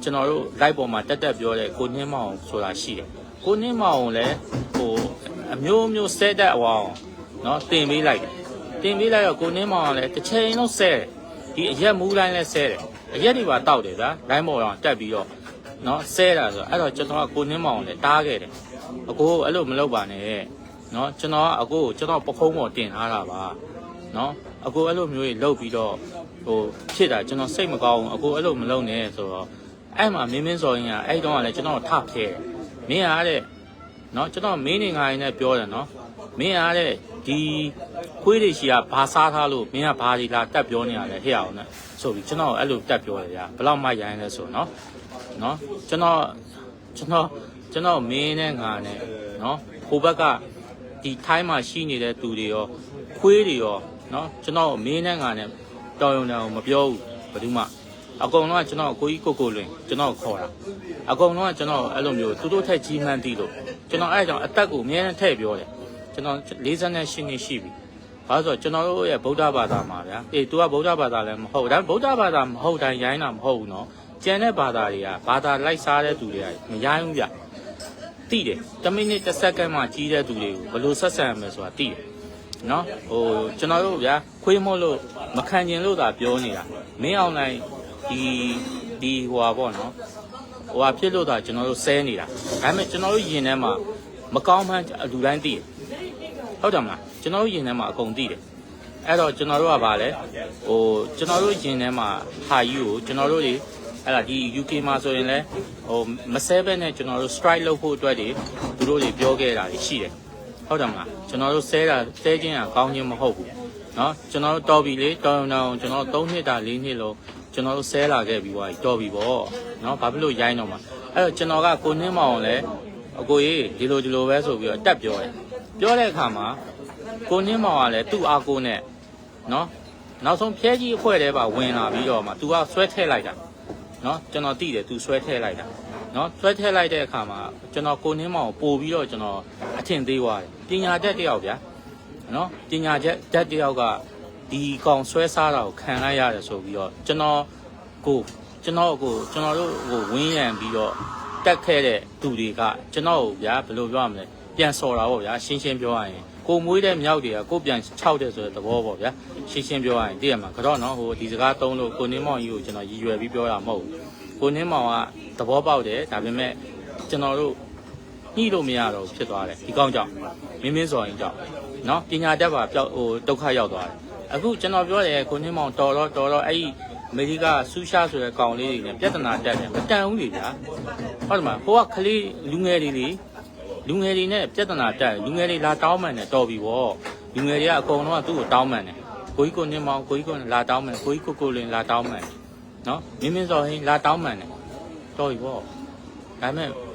ကျွန်တော်တို့ live ပေါ်မှာတက်ပြောတဲ့ကိုနှင်းမောင်ဆိုတာရှိတယ်ကိုနှင်းမောင်လည်းဟိုအမျိုးဆဲတတ်အောင်နော်တင်ပေးလိုက်တယ်တင်ပေးလိုက်တော့ကိုနှင်းမောင်ကလည်းတစ်ချိန်လုံးဆဲတယ်ဒီအရက်မူးတိုင်းလည်းဆဲတယ်အရက်တွေပါတောက်တယ်ဗျာ line ပေါ်တော့တက်ပြီးတော့နော်ဆဲတာဆိုအဲ့တော့ကျွန်တော်ကကိုနှင်းမောင်လည်းတားခဲ့တယ်အကိုအဲ့လိုမလုပ်ပါနဲ့နော်ကျွန်တော်ကအကိုကိုကျွန်တော်ပခုံးပေါ်တင်ထားတာပါနော်အကိုအဲ့လိုမျိုးကြီးလှုပ်ပြီးတော့ဟိုဖြစ်တာကျွန်တော်စိတ်မကောင်းဘူးအကိုအဲ့လိုမလုပ်နဲ့ဆိုတော့အဲ့မှာမင်းစော်ရင်ကအဲ့တုန်းကလည်းကျွန်တော်ထဖဲတယ်မင်းအားတဲ့နော်ကျွန်တော်မင်းနေငါရင်နဲ့ပြောတယ်နော်မင်းအားတဲ့ဒီခွေးတွေရှိကဘာစားထားလို့မင်းကဘာဒီလာတက်ပြောနေရလဲဟဲ့အောင်နဲ့ဆိုပြီးကျွန်တော်အဲ့လိုတက်ပြောတယ်ဗျာဘယ်လောက်မှရိုင်းလဲဆိုနော်ကျွန်တော်မင်းနဲ့ငါနဲ့နော်ဟိုဘက်ကဒီထိုင်းမှာရှိနေတဲ့သူတွေရောခွေးတွေရောနော်ကျွန်တော်မင်းနဲ့ငါနဲ့တော်ရုံနဲ့မပြောဘူးဘယ်သူမှအကုန်လုံးကကျွန်တော်ကိုကြီးကိုလွင်ကျွန်တော်ခေါ်တာအကုန်လုံးကကျွန်တော်အဲ့လိုမျိုးသူတို့ထက်ကြီးမှန်းသိလို့ကျွန်တော်အဲ့ကြောင့်အသက်ကိုအမြဲတမ်းထည့်ပြောတယ်ကျွန်တော်48နှစ်ရှိပြီဘာလို့ဆိုကျွန်တော်တို့ရဲ့ဗုဒ္ဓဘာသာမှာဗျာအေး तू ကဗုဒ္ဓဘာသာလည်းမဟုတ်ဒါဗုဒ္ဓဘာသာမဟုတ်တိုင်းရိုင်းတာမဟုတ်ဘူးနော်ကျန်တဲ့ဘာသာတွေကဘာသာလိုက်စားတဲ့သူတွေကမရိုင်းဘူးဗျတိတယ်10မိနစ်10စက္ကန့်မှကြီးတဲ့သူတွေကိုဘယ်လိုဆက်ဆံရမလဲဆိုတာတိတယ်နော်ဟိုကျွန်တော်တို့ဗျာခွေးမို့လို့မခံကျင်လို့သာပြောနေတာမင်းအောင်လိုက်ဒီဟိုပါပေါ့နော်ဟိုဟာဖြစ်လို့သာကျွန်တော်တို့ဆဲနေတာဒါပေမဲ့ကျွန်တော်တို့ယင်ထဲမှာမကောင်းမှန်းလူတိုင်းသိတယ်ဟုတ်တယ်မလားကျွန်တော်တို့ယင်ထဲမှာအကုန်သိတယ်အဲ့တော့ကျွန်တော်တို့ကဗာလဲဟိုကျွန်တော်တို့ယင်ထဲမှာဟာယူကိုကျွန်တော်တို့တွေအဲ့ဒါဒီ UK မှာဆိုရင်လဲဟိုမဆဲဘဲနဲ့ကျွန်တော်တို့ strike လုပ်ဖို့အတွက်တွေသူတို့တွေပြောခဲ့တာရှိတယ်ဟုတ်တယ်မလားကျွန်တော်တို့ဆဲခြင်းကကောင်းခြင်းမဟုတ်ဘူးเนาะကျွန်တော်တို့တော်ပြီလေတော်ကျွန်တော်3နှစ်တာ4နှစ်လုံးကျွန်တော်တို့ဆဲလာခဲ့ပြီးသွားပြီတော်ပြီပေါ့เนาะဘာဖြစ်လို့ရိုင်းတော့မှာအဲ့တော့ကျွန်တော်ကကိုနှင်းမောင်လဲအကိုကြီးဒီလိုပဲဆိုပြီးတော့တက်ပြောတယ်ပြောတဲ့အခါမှာကိုနှင်းမောင်ကလည်းသူ့အားကိုနဲ့เนาะနောက်ဆုံးဖျဲကြီးအဖွဲ့ထဲပါဝင်လာပြီးတော့မှ तू ကဆွဲထည့်လိုက်တာเนาะကျွန်တော်သိတယ် तू ဆွဲထည့်လိုက်တာเนาะဆွဲထည့်လိုက်တဲ့အခါမှာကျွန်တော်ကိုနှင်းမောင်ပို့ပြီးတော့ကျွန်တော်အထင်သေးသွားတယ်ပညာတတ်တယောက်ဗျာနော်ပညာတတ်တယောက်ကဒီကောင်ဆွဲစားတာကိုခံလိုက်ရတယ်ဆိုပြီးတော့ကျွန်တော်တို့ကိုဝင်းရံပြီးတော့တက်ခဲ့တဲ့သူတွေကကျွန်တော်ကိုဗျာဘယ်လိုပြောရမလဲပြန်စော်တာပေါ့ဗျာရှင်းပြောရရင်ကိုမွေးတဲ့မြောက်တွေကကိုပြန်6တဲ့ဆိုတဲ့သဘောပေါ့ဗျာရှင်းပြောရရင်သိရမှာကတော့နော်ဟိုဒီစကားသုံးလို့ကိုနှင်းမောင်ကြီးကိုကျွန်တော်ရည်ရွယ်ပြီးပြောတာမဟုတ်ဘူးကိုနှင်းမောင်ကသဘောပေါက်တယ်ဒါပေမဲ့ကျွန်တော်တို့ညှိလို့မရတော့ဖြစ်သွားတယ်ဒီကောင်ကြောင့်မင်းစော်ရင်ကြောင့်နော်ပညာတတ်ပါပျောက်ဟိုဒုက္ခရောက်သွားတယ်အခုကျွန်တော်ပြောတယ်ကိုနှင်းမောင်တော်တော့အဲ့ဒီအမေရိကဆူရှာဆိုတဲ့ကောင်လေးတွေနဲ့ပြဿနာတက်တယ်မတန်ဘူးလေဗျာဟုတ်တယ်မလားဟိုကကလေးလူငယ်တွေနဲ့ပြဿနာတက်လူငယ်တွေလာတောင်းမှန်တယ်တော်ပြီဗောလူငယ်တွေကအကုန်လုံးကသူ့ကိုတောင်းမှန်တယ်ကိုကြီးကိုနှင်းမောင်ကိုကြီးကိုလာတောင်းမှန်ကိုကြီးကိုလင်းလာတောင်းမှန်နော်မင်းစော်ဟင်းလာတောင်းမှန်တယ်တော်ပြီဗော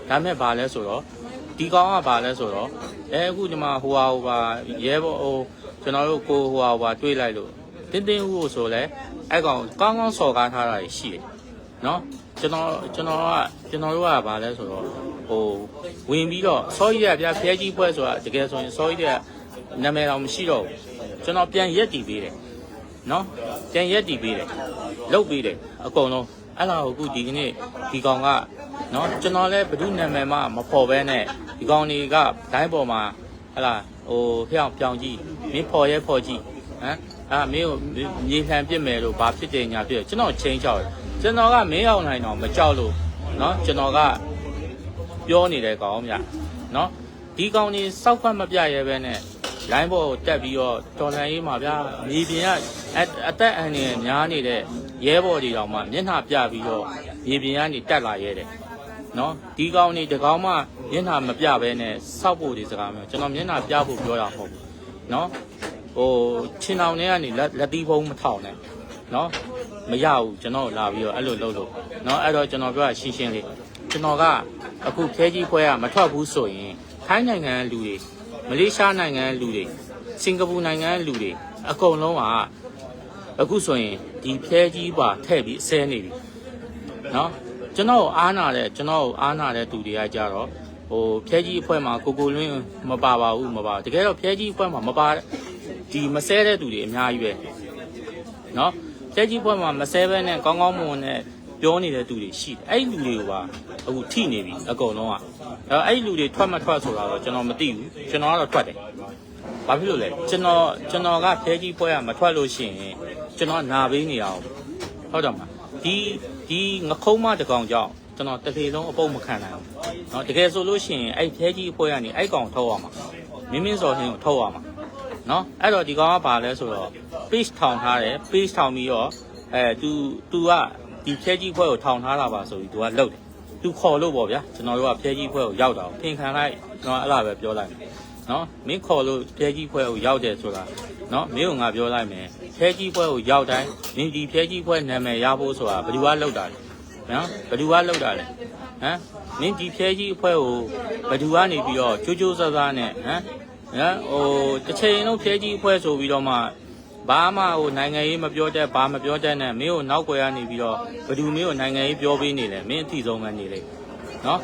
ဒါမဲ့ဘာလဲဆိုတော့ဒီကောင်ကဘာလဲဆိုတော့အခုဒီမှာဟိုဟာရဲဘောဟိုကျွန်တော်တို့ကိုဟိုဟာတွေးလိုက်လို့တင်းဦးကိုဆိုလဲအဲ့ကောင်ကောင်းစော်ကားထားတာရှိတယ်နော်ကျွန်တော်တို့ကဘာလဲဆိုတော့ဟိုဝင်ပြီးတော့စောကြီးရဗျာဖျဲကြီးပွဲဆိုတာတကယ်ဆိုရင်စောကြီးတဲ့နာမည်တော်မရှိတော့ဘူးကျွန်တော်ပြန်ရက်တည်ပေးတယ်နော်ပြန်ရက်တည်ပေးတယ်လုတ်ပေးတယ်အကုန်လုံးအဲ့လာအခုဒီကနေ့ဒီကောင်ကနော်ကျွန်တော်လည်းဘယ်သူနာမည်မှမဖော်ဘဲနဲ့ဒီကောင်တွေကဒိုင်းပေါ်မှာဟလာဟိုဖျောင်းပြောင်ကြည့်မင်းဖော်ကြည့်ဟမ်မင်းကိုမြေလှန်ပြစ်မယ်လို့ဘာဖြစ်တယ်ညာဖြစ်ကျွန်တော်ချင်းချောက်တယ်ကျွန်တော်ကမင်းအောင်နိုင်တော့မကြောက်လို့နော်ကျွန်တော်ကပြောနေတဲ့ကောင်ဗျနော်ဒီကောင်ကြီးစောက်ခွက်မပြရဲပဲနဲ့လိုင်းပေါ်တက်ပြီးတော့တော်လန်ရေးမှာဗျာမြေပြင်ကအသက်အန္တရာယ်များနေတဲ့ရဲဘော်တွေတောင်မှမျက်နှာပြပြီးတော့မြေပြင်ကနေတက်လာရဲတယ်နော်ဒီကောင်နေတကောင်မှမျက်နှာမပြဘဲနဲ့စောက်ဖို့ဒီစကားမျိုးကျွန်တော်မျက်နှာပြဖို့ပြောတာမဟုတ်ဘူးနော်ဟိုချင်းအောင်တွေကနေလက်သီးဖုံးမထောင်နဲ့နော်မရဘူးကျွန်တော်လာပြီးတော့အဲ့လိုလုပ်လို့နော်အဲ့တော့ကျွန်တော်ပြောတာရှင်းလေးကျွန်တော်ကအခုခဲကြီးဖွဲကမထွက်ဘူးဆိုရင်ထိုင်းနိုင်ငံလူတွေမလေးရှားနိုင်ငံလူတွေစင်ကာပူနိုင်ငံလူတွေအကုန်လုံးကအခုဆိုရင် ဒီဖျဲကြီးပါထည့်ပြီးဆဲနေပြီနော်ကျွန်တော်အားနာတဲ့သူတွေကကြတော့ဟိုဖျဲကြီးအဖွဲ့မှာကိုလွင်းမပါပါဘူးမပါတကယ်တော့ဖျဲကြီးအဖွဲ့မှာမပါဒီမဆဲတဲ့သူတွေအများကြီးပဲနော်ဖျဲကြီးအဖွဲ့မှာမဆဲဘဲနဲ့ကောင်းကောင်းမွန်နဲ့ပြောနေတဲ့သူတွေရှိတယ်အဲ့လူတွေကိုပါအခုထိနေပြီအကုန်လုံးကအဲ့လူတွေထွက်မထွက်ဆိုတာတော့ကျွန်တော်မသိဘူးကျွန်တော်ကတော့ထွက်တယ်ဘာဖြစ်လို့လဲကျွန်တော်ကဖျဲကြီးဖွဲ့ကမထွက်လို့ရှိရင်ကျွန်တော်နာပေးနေအောင်ဟုတ်တယ်မလားဒီငခုံးမတကောင်ကြောင့်ကျွန်တော်တစ်လေလုံးအပုတ်မခံနိုင်ဘူးเนาะတကယ်ဆိုလို့ရှိရင်အဲ့ဖျဲကြီးအဖွဲ့ကနေအဲ့ကောင်ထုတ်ရမှာမင်းစော်ဟင်းကိုထုတ်ရမှာเนาะအဲ့တော့ဒီကောင်ကဘာလဲဆိုတော့ page ထောင်ထားတယ် page ထောင်ပြီးတော့तू ကဒီဖျဲကြီးအဖွဲ့ကိုထောင်ထားတာပါဆိုပြီး तू ကလှုပ်တယ် तू ခေါ်လို့ပေါ့ဗျာကျွန်တော်တို့ကဖျဲကြီးအဖွဲ့ကိုရောက်တာကိုသင်ခံလိုက်ကျွန်တော်အဲ့လိုပဲပြောလိုက်မယ်เนาะမင်းခေါ်လို့ဖျဲကြီးအဖွဲ့ကိုရောက်တယ်ဆိုတာเนาะမင်းကငါပြောလိုက်မယ်ဖျဲကြီးအဖွဲ့ကိုရောက်တိုင်းမင်းဒီဖျဲကြီးအဖွဲ့နာမည်ရဖို့ဆိုတာဘယ်သူကလှုပ်တာလဲနော်ဘယ်သူကလှုပ်တာလဲဟမ်မင်းဒီဖျဲကြီးအဖွဲ့ကိုဘယ်သူကနေပြီးတော့ချိုးချိုးဆဆနဲ့ဟမ်ဟိုတစ်ချိန်လုံးဖျဲကြီးအဖွဲ့ဆိုပြီးတော့မှဘာမှဟိုနိုင်ငံရေးမပြောတတ်ဘာမပြောတတ်နဲ့မင်းကိုနောက်ွယ်ရနေပြီးတော့ဘယ်သူမင်းကိုနိုင်ငံရေးပြောပေးနေလဲမင်းအထီဆုံးမှနေလေနော်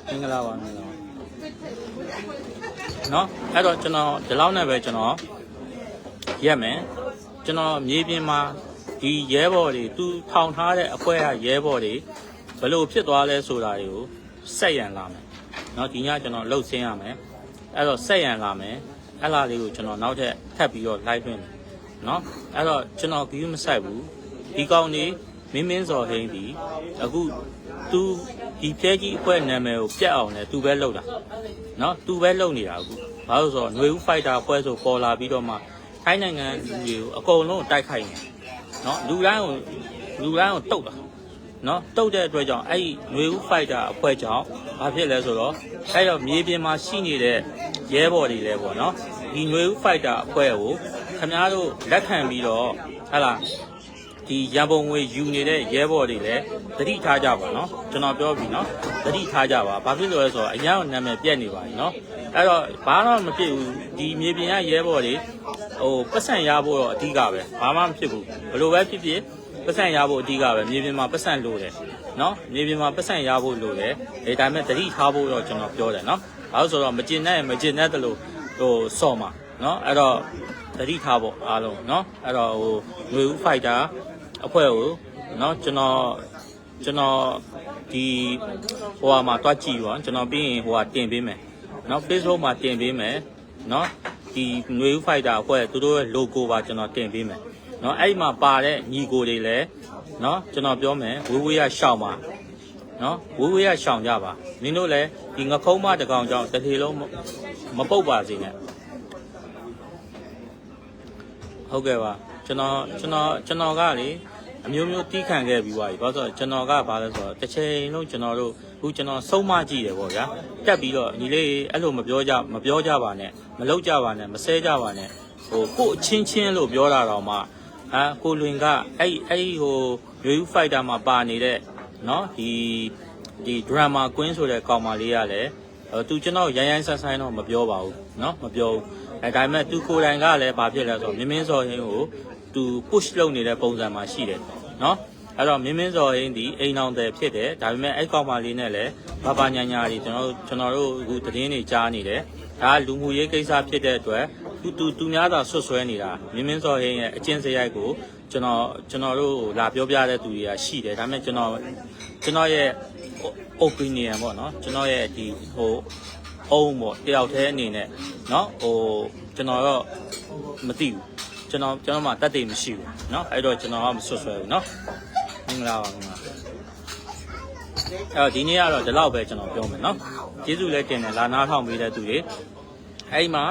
မင်္ဂလာပါနော်အဲ့တော့ကျွန်တော်ဒီလောက်နဲ့ပဲကျွန်တော်ရက်မယ်ကျွန်တော်မြေပြင်မှာဒီရဲဘော်တွေသူထောင်ထားတဲ့အဖွဲကရဲဘော်တွေဘယ်လိုဖြစ်သွားလဲဆိုတာတွေကိုဆက်ရန်လာမယ်เนาะဒီညကျွန်တော်လှုပ်ဆင်းရမယ်အဲ့တော့ဆက်ရန်လာမယ်အဲ့လားလေးကိုကျွန်တော်နောက်ထပ်ထပ်ပြီးတော့ live သွင်းမယ်เนาะအဲ့တော့ကျွန်တော် view မဆိုင်ဘူးဒီကောင်နေမင်းစော်ဟိန်းဒီအခုသူဒီဖျဲကြီးအဖွဲနာမည်ကိုပြတ်အောင်လဲသူပဲလှုပ်တာเนาะသူပဲလှုပ်နေတာအခုဘာလို့ဆိုတော့ຫນွေဦး fighter အဖွဲဆိုပေါ်လာပြီးတော့မှထိုင်းနိုင်ငံလူတွေကိုအကုန်လုံးတိုက်ခိုက်နေเนาะလူတိုင်းကိုတုတ်တာเนาะတုတ်တဲ့အတွက်ကြောင့်အဲ့ဒီຫນွေဦး fighter အဖွဲ့ကြောင့်ဘာဖြစ်လဲဆိုတော့အဲ့တော့မြေပြင်မှာရှိနေတဲ့ရဲဘော်တွေလဲပေါ့เนาะဒီຫນွေဦး fighter အဖွဲ့ကိုခင်ဗျားတို့လက်ခံပြီးတော့ဟလာဒီရန်ပုံငွေယူနေတဲ့ရဲဘော်တွေလည်းသတိထားကြပါเนาะကျွန်တော်ပြောပြီเนาะသတိထားကြပါဘာဖြစ်လို့လဲဆိုတော့အရင်ကနာမည်ပြက်နေပါပြီเนาะအဲ့တော့ဘာမှမဖြစ်ဘူးဒီမြေပြင်ကရဲဘော်တွေဟိုပတ်စံရဖို့တော့အဓိကပဲဘာမှမဖြစ်ဘူးဘယ်လိုပဲဖြစ်ဖြစ်ပတ်စံရဖို့အဓိကပဲမြေပြင်မှာပတ်စံလိုတယ်เนาะမြေပြင်မှာပတ်စံရဖို့လိုတယ်ဒါပေမဲ့သတိထားဖို့တော့ကျွန်တော်ပြောတယ်เนาะဘာလို့ဆိုတော့မကျင်တဲ့တလို့ဟိုစော်မှာเนาะအဲ့တော့သတိထားဖို့အားလုံးเนาะအဲ့တော့ဟိုຫນွေဦး fighter အဖွဲ့ကိုเนาะကျွန်တော်ဒီဟိုမှာတွားကြည့်ပါကျွန်တော်ပြီးရင်ဟိုကတင်ပေးမယ်เนาะ Facebook မှာတင်ပေးမယ်เนาะဒီຫນွေဦး fighter အဖွဲ့သူတို့ရဲ့ logo ပါကျွန်တော်တင်ပေးမယ်เนาะအဲ့မှာပါတဲ့ညီကိုတွေလည်းเนาะကျွန်တော်ပြောမယ်ဝေးရရှောင်းပါเนาะဝေးရရှောင်းကြပါမင်းတို့လည်းဒီငခုံးမတကောင်ကြောင့်တစ်ထေလုံးမပုတ်ပါစေနဲ့ဟုတ်ကဲ့ပါကျွန်တော်ကလေအမျိုးမျိုးတီးခံခဲ့ပြီးသွားပြီဘာလို့ဆိုတော့ကျွန်တော်ကဘာလဲဆိုတော့တစ်ချိန်လုံးကျွန်တော်တို့အခုကျွန်တော်ဆုံးမကြည့်တယ်ပေါ့ဗျာတက်ပြီးတော့ညီလေးအဲ့လိုမပြောကြပါနဲ့မလုပ်ကြပါနဲ့မဆဲကြပါနဲ့ဟိုကိုအချင်းလို့ပြောတာတော့မှကိုလွင်ကအဲ့ဟို Review Fighter မှာပါနေတဲ့เนาะဒီ drama queen ဆိုတဲ့ကောင်မလေးကလည်းသူကျွန်တော်ရိုင်းဆိုင်တော့မပြောပါဘူးเนาะမပြောဘူးဒါပေမဲ့သူကိုယ်တိုင်ကလည်းဘာဖြစ်လဲဆိုတော့မင်းစော်ဟင်းကိုသူ push လုပ်နေတဲ့ပုံစံမှာရှိတယ်เนาะအဲ့တော့မင်းစော်ဟင်းဒီအိမ်အောင်တယ်ဖြစ်တယ်ဒါပေမဲ့အဲ့ကောင်မလေးနဲ့လည်းဘာညာကြီးကျွန်တော်တို့အခုသတင်းတွေကြားနေတယ်ဒါလူမှုရေးကိစ္စဖြစ်တဲ့အတွက်သူများသာဆွတ်ဆွဲနေတာမင်းစော်ဟင်းရဲ့အကျင့်စရိုက်ကိုကျွန်တော်တို့လာပြောပြတဲ့သူတွေကရှိတယ်ဒါပေမဲ့ကျွန်တော်ရဲ့ opinion ပေါ့เนาะကျွန်တော်ရဲ့ဒီဟိုအုံးပေါ့တယောက်တည်းအနေနဲ့เนาะဟိုကျွန်တော်တော့မသိဘူးကျွန်တော်မှတတ်သိမရှိဘူးเนาะအဲ့တော့ကျွန်တော်ကမဆွတ်ဆွဲဘူးเนาะမင်္ဂလာပါခင်ဗျာအဲ့တော့ဒီနေ့ကတော့ဒီလောက်ပဲကျွန်တော်ပြောမယ်เนาะကျေးဇူးလည်းတင်တယ်လာနာထောင်ပေးတဲ့သူတွေအဲ့မှာ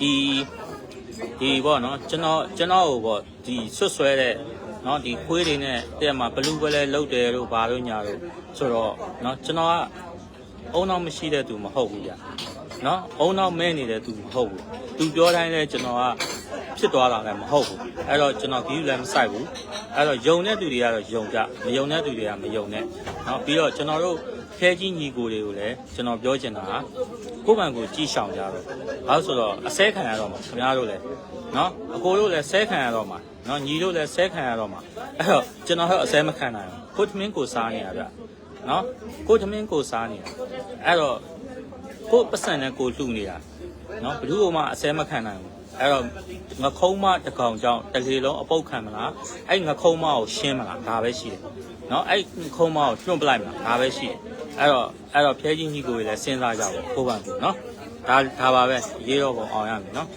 ဒီပေါ့เนาะကျွန်တော်ကိုပေါ့ဒီဆွတ်ဆွဲတဲ့เนาะဒီခွေးတွေနဲ့တဲ့မှာဘလူးပဲလဲလုတ်တယ်လို့ဘာလို့ညာလို့ဆိုတော့เนาะကျွန်တော်ကအုံနောက်မရှိတဲ့သူမဟုတ်ဘူးကြာเนาะအုံနောက်မဲနေတဲ့သူမဟုတ်ဘူးသူပြောတိုင်းလဲကျွန်တော်ကဖြစ်သွားတာလည်းမဟုတ်ဘူးအဲ့တော့ကျွန်တော် view လည်းမဆိုင်ဘူးအဲ့တော့ယုံတဲ့သူတွေကတော့ယုံကြမယုံတဲ့သူတွေကမယုံနဲ့เนาะပြီးတော့ကျွန်တော်တို့ခဲကြီးညီကိုတွေကိုလည်းကျွန်တော်ပြောချင်တာက ကိုယ့်ဘန်ကိုကြည့်ရှောင်ကြတော့ဘာလို့ဆိုတော့အစဲခံရတော့မှာခင်ဗျားတို့လည်းနော်အကိုတို့လည်းဆဲခံရတော့မှာနော်ညီတို့လည်းဆဲခံရတော့မှာအဲ့တော့ကျွန်တော်ကအစဲမခံနိုင်ဘူးကိုသမင်းကိုစားနေရဗျနော်ကိုသမင်းကိုစားနေတာအဲ့တော့ကိုပတ်စံနဲ့ကိုလှူနေတာနော်ဘယ်သူမှအစဲမခံနိုင်ဘူးအဲ့တော့ငခုံးမတစ်ကောင်ကြောင့်တစ်လေလုံးအပုတ်ခံမလားအဲ့ငခုံးမကိုရှင်းမလားဒါပဲရှိတယ်နော်အဲ့ငခုံးမကိုတွန့်ပလိုက်မလားဒါပဲရှိတယ်အဲ့တော့ဖျဲကြီးညီကိုလည်းစဉ်းစားကြပါကိုယ့်ဘန်ကိုနော်ဒါပါပဲရေးတော့ပုံအောင်ရမယ်နော်